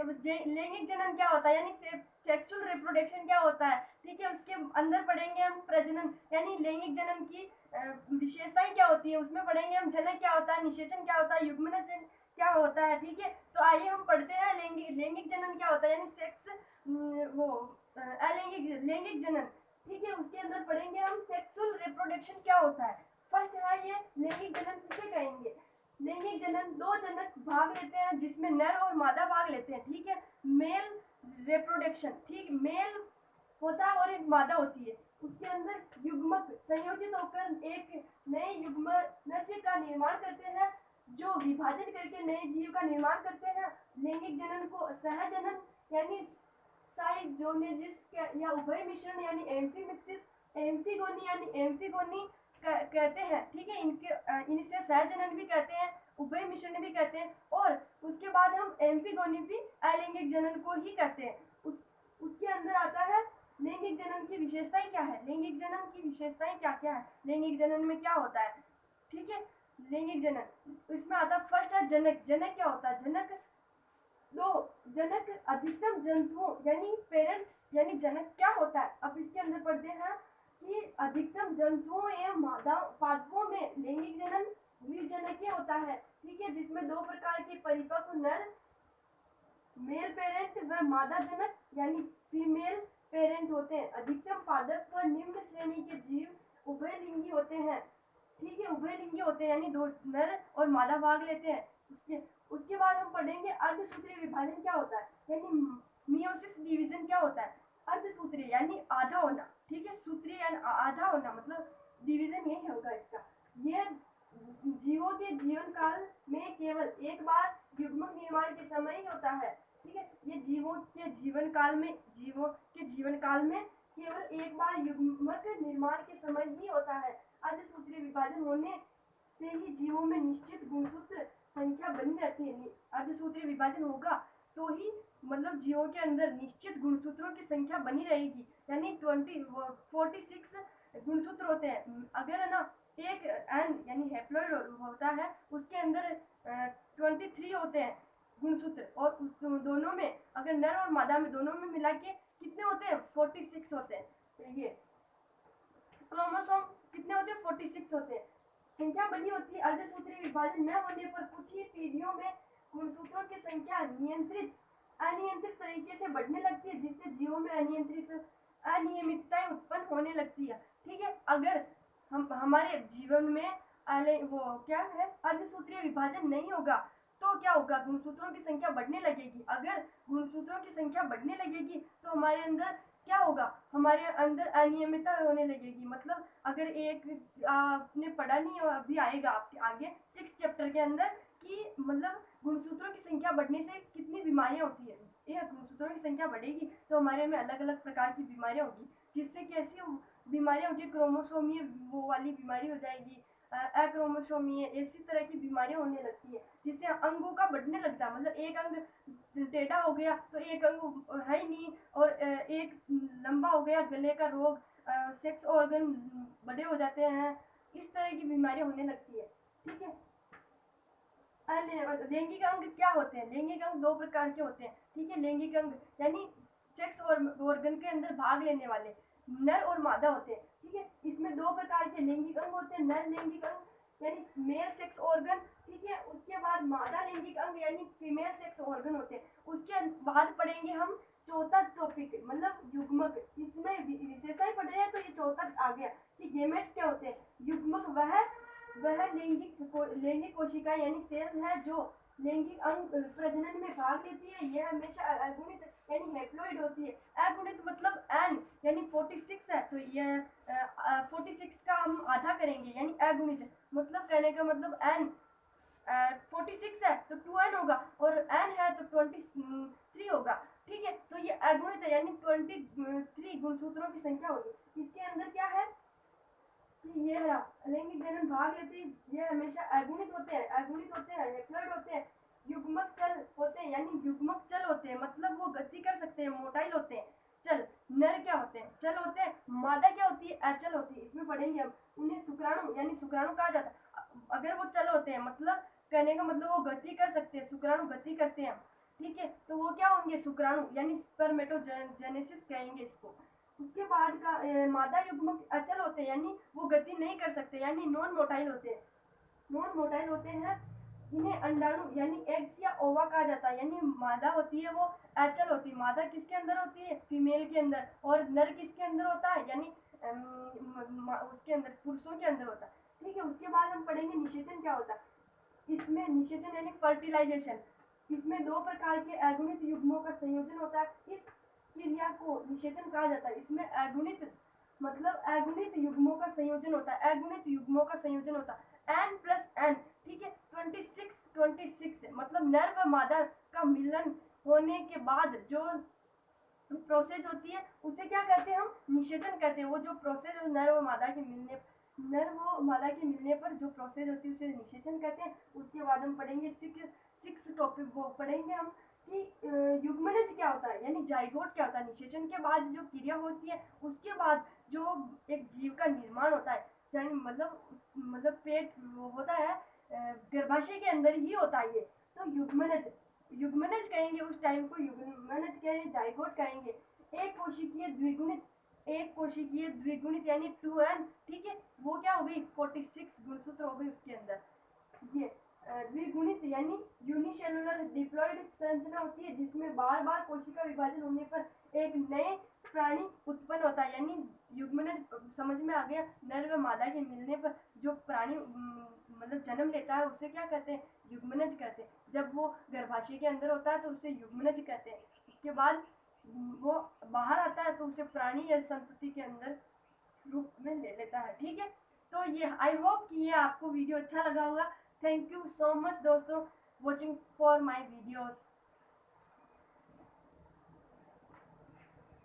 लैंगिक जनन क्या होता है, यानी सेक्सुअल रिप्रोडक्शन क्या होता है, ठीक है। उसके अंदर पढ़ेंगे हम प्रजनन, यानी लैंगिक जनन की विशेषताएं क्या होती है, उसमें पढ़ेंगे हम जनक क्या होता है, निषेचन क्या होता है, युग्मन क्या होता है, ठीक है। तो आइए हम पढ़ते हैं लैंगिक जनन क्या होता है, यानी सेक्स वो लैंगिक जनन, ठीक है। उसके अंदर पढ़ेंगे हम सेक्सुअल रिप्रोडक्शन क्या होता है। फर्स्ट है ये लैंगिक जनन किसे कहेंगे। लैंगिक जनन दो जनक भाग लेते हैं जिसमें नर और मादा भाग लेते हैं, ठीक है। मेल रिप्रोडक्शन, ठीक, मेल होता है और एक मादा होती है। उसके अंदर युग्मक संयोजित होकर एक नए युग्मनज का निर्माण करते हैं जो विभाजन करके नए जीव का निर्माण करते हैं। लैंगिक जनन को सहजनन यानी साइगोजेनेसिस या उभय मिश्रण यानी एम्फीमिक्सिस, एम्फीगोनी यानी एम्फीगोनी कहते हैं, ठीक है। इनसे सहजनन भी कहते हैं, उभय मिश्रण भी कहते हैं, और उसके बाद हम एम्फीगोनी भी अलैंगिक जनन को ही कहते हैं। उसके अंदर आता है लैंगिक जनन की विशेषताएं क्या है। लैंगिक जनन की विशेषताएं क्या क्या है, लैंगिक जनन में क्या होता है, ठीक है। लैंगिक जनन इसमें आता है फर्स्ट है जनक। जनक क्या होता है, जनक अधिकतम जंतुओं यानी पेरेंट्स, यानी जनक क्या होता है। अब इसके अंदर पढ़ते हैं कि अधिकतम जंतुओं एवं पादपों में लैंगिक जनन द्विजनकीय होता है, ठीक है, जिसमें दो प्रकार के परिपक्व नर मेल पेरेंट व मादा जनक यानी फीमेल पेरेंट होते हैं। अधिकतम पादप व निम्न श्रेणी के जीव उभयलिंगी होते हैं, ठीक है, उभयलिंगी होते हैं, यानी दो नर और मादा भाग लेते हैं। उसके बाद हम पढ़ेंगे अर्धसूत्रीय विभाजन क्या होता है, यानी मियोसिस डिवीजन क्या होता है। अर्धसूत्रीय यानी आधा होना, ठीक है, सूत्रीय यानी आधा होना, मतलब डिवीजन यही होगा इसका। यह जीवों के जीवन काल में केवल एक बार युग्मक निर्माण के समय ही होता है, ठीक है। ये जीवों के जीवन काल में केवल एक बार युग्मक निर्माण के समय ही होता है। अर्धसूत्रीय विभाजन होने से ही जीवों में निश्चित गुणसूत्र संख्या बनी रहती है। अर्धसूत्रीय विभाजन होगा तो ही मतलब जीवों के अंदर निश्चित गुणसूत्रों की संख्या बनी रहेगी, यानी 46 गुणसूत्र होते हैं। अगर है ना एक एन यानी हैप्लॉइड होता है उसके अंदर 23 होते हैं गुणसूत्र, और उस दोनों में अगर नर और मादा में दोनों में मिला के कितने होते हैं, 46 होते हैं। तो ये क्रोमोसोम कितने होते हैं, 46 होते हैं। संख्या बनी होती है। अर्धसूत्रीय विभाजन न होने पर कुछ ही पीढ़ियों में गुणसूत्रों की संख्या अनियंत्रित तरीके से बढ़ने लगती है, जिससे जीवों में अनियमितताएं उत्पन्न होने लगती है, ठीक है। अगर हम हमारे जीवन में वो क्या है अर्धसूत्रीय विभाजन नहीं होगा तो क्या होगा, गुणसूत्रों की संख्या बढ़ने लगेगी। अगर गुणसूत्रों की संख्या बढ़ने लगेगी तो हमारे अंदर क्या होगा, हमारे अंदर अनियमितता होने लगेगी। मतलब अगर एक आपने पढ़ा नहीं, अभी आएगा आपके आगे 6 चैप्टर के अंदर कि मतलब गुणसूत्रों की संख्या बढ़ने से कितनी बीमारियां होती है। यह गुणसूत्रों की संख्या बढ़ेगी तो हमारे में अलग अलग प्रकार की बीमारियां होगी, जिससे कैसी बीमारियां होगी, क्रोमोसोमीय वो वाली बीमारी हो जाएगी, अक्रोमोसोमीय, इसी तरह की बीमारियां होने लगती है, जिससे अंगों का बढ़ने लगता है। मतलब एक अंग टेढ़ा हो गया तो एक अंग है ही नहीं, और एक लंबा हो गया, गले का रोग, सेक्स ऑर्गन बड़े हो जाते हैं, इस तरह की बीमारियां होने लगती है, ठीक है। लैंगिक अंग क्या होते हैं, लैंगिक अंग दो प्रकार के होते हैं, ठीक है। लैंगिक अंग यानी सेक्स ऑर्गन के अंदर भाग लेने वाले नर और मादा होते हैं, ठीक है। इसमें दो प्रकार के लैंगिक अंग होते हैं, नर लैंगिक अंग यानी मेल सेक्स ऑर्गन, ठीक है। उसके बाद मादा लैंगिक अंग यानी फीमेल सेक्स ऑर्गन होते हैं। उसके बाद पढ़ेंगे हम चौथा टॉपिक मतलब युग्मक। इसमें विशेषताएं पढ़ रहे हैं तो ये चौथा आ गया कि गेमेट्स क्या होते हैं। युग्मक वह लैंगिक कोशिका यानी सेल है जो लैंगिक अंग प्रजनन में भाग लेती है। यह हमेशा अगुणित यानी हैप्लॉइड होती है। अगुणित मतलब n यानी 46 है तो यह 46 का हम आधा करेंगे यानी अगुणित, मतलब कहने का मतलब n 46 है तो 2n होगा, और n है तो 23 होगा, ठीक है। तो ये अगुणित है यानी 23 गुणसूत्रों की संख्या होगी। इसके अंदर क्या है, ये रहा लैंगिक जनन भाग लेते हैं, ये हमेशा अगुणित होते हैं, हैप्लॉइड होते हैं, युग्मक चल होते हैं, यानी युग्मक चल होते हैं, मतलब वो गति कर सकते हैं, मोटाइल होते हैं। चल नर क्या होते हैं, चल होते हैं। मादा क्या होती है, अचल होती है। इसमें पढ़ेंगे हम उन्हें शुक्राणु यानी शुक्राणु कहा जाता है। अगर वो चल होते हैं मतलब कहने का मतलब वो गति कर सकते हैं, शुक्राणु गति करते हैं। ठीक है, तो वो क्या होंगे, शुक्राणु यानी स्पर्मेटोजेनेसिस कहेंगे इसको। उसके बाद का मादा युग्मक अचल होते हैं, यानी वो गति नहीं कर सकते, यानी नॉन मोटाइल होते हैं। नॉन मोटाइल होते हैं, इन्हें अंडाणु यानी एग्स या ओवा कहा जाता है। यानी मादा होती है वो अचल होती है। मादा किसके अंदर होती है, फीमेल के अंदर, और नर किसके अंदर होता है, यानी उसके अंदर, पुरुषों के अंदर होता है। ठीक है, उसके बाद हम पढ़ेंगे निषेचन क्या होता है। इसमें निषेचन यानी फर्टिलाइजेशन, इसमें दो प्रकार के अगुणित युग्मों का संयोजन होता है। इस क्रिया को निषेचन कहा जाता है। इसमें अगुणित मतलब अगुणित युग्मों का संयोजन होता है, अगुणित युग्मों का संयोजन होता है n+n। ठीक है, 26 मतलब नर व मादा का मिलन होने के बाद जो प्रोसेस होती है उसे क्या कहते हैं, हम निषेचन कहते हैं। वो जो प्रोसेस नर व मादा के मिलने पर जो प्रोसेस होती है उसे निषेचन कहते हैं। उसके बाद हम पढ़ेंगे सिक्स टॉपिक वो पढ़ेंगे हम कि युग्मनज क्या होता है, यानी जाइगोट क्या होता है। निषेचन के बाद जो क्रिया होती है उसके बाद जो एक जीव का निर्माण होता है, यानी मतलब पेट होता है, गर्भाशय के अंदर ही होता है ये। तो युग्मनज कहेंगे उस टाइम को, युग्मनज कहेंगे, जाइगोट कहेंगे। एक कोशिकीय द्विगुणित यानी 2n। ठीक है, वो क्या हो गई, 46 गुणसूत्र हो गई उसके अंदर। ये द्विगुणित यानी यूनिसेलुलर डिप्लॉइड संरचना होती है, जिसमें बार बार कोशिका विभाजन होने पर एक नए प्राणी उत्पन्न होता है। यानी युग्मनज समझ में आ गया, नर व मादा के मिलने पर जो प्राणी मतलब जन्म लेता है उसे क्या कहते हैं, युग्मनज कहते हैं। जब वो गर्भाशय के अंदर होता है तो उसे युग्मनज कहते हैं। उसके बाद वो बाहर आता है तो उसे प्राणी या संतति के अंदर रूप में ले लेता है। ठीक है, तो ये आई होप कि ये आपको वीडियो अच्छा लगा होगा। थैंक यू सो मच दोस्तों वॉचिंग फॉर माय वीडियो।